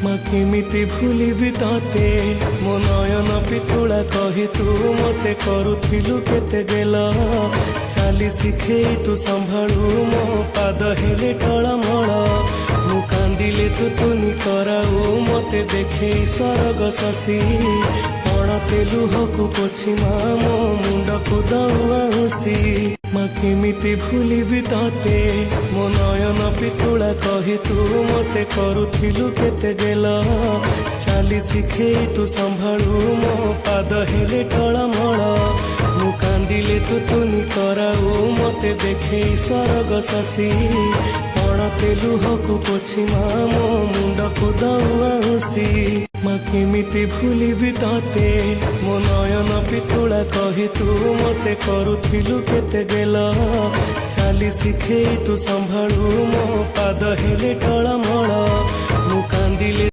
ମା କେମିତି ଭୁଲିବି ତତେ ମୋ ନୟନ ପିତୁଳା କହି ତୁ ମତେ କରୁଥିଲୁ କେତେ ଗେଲ ଚାଲି ଶିଖେଇ ତୁ ସମ୍ଭାଳୁ ମୋ ପାଦ ହେଲେ ଟଳମଳ ମୁଁ କାନ୍ଦିଲେ ତୁ ତୁନି କରାଉ ମତେ ଦେଖେଇ ସରଗ ଶଶୀ ପଣତେ ଲୁହକୁ ପୋଛି ମା ମୋ ମୁଣ୍ଡକୁ ଦଉଆ ହସି ମା କେମିତି ଭୁଲିବି ତତେ ମୋ ନୟନ ପିତୁଳା କହି ତୁ ମତେ କରୁଥିଲୁ କେତେ ଗେଲ ଚାଲି ଶିଖେଇ ତୁ ସମ୍ଭାଳୁ ମୋ ପାଦ ହେଲେ ଟଳମଳ ମୁଁ କାନ୍ଦିଲେ ତୁ ତୁନି କରାଉ ମତେ ଦେଖେଇ ସରଗ ଶଶୀ ପଣତେ ଲୁହକୁ ପୋଛି ମା ମୋ ମୁଣ୍ଡକୁ ଦଉଆ ହସି ମା କେମିତି ଭୁଲିବି ତତେ ମୋ ନୟନ ପିତୁଳା କହି ତୁ ମତେ କରୁଥିଲୁ କେତେ ଗେଲ ଚାଲି ଶିଖେଇ ତୁ ସମ୍ଭାଳୁ ମୋ ପାଦ ହେଲେ ଟଳମଳ ମୁଁ କାନ୍ଦିଲେ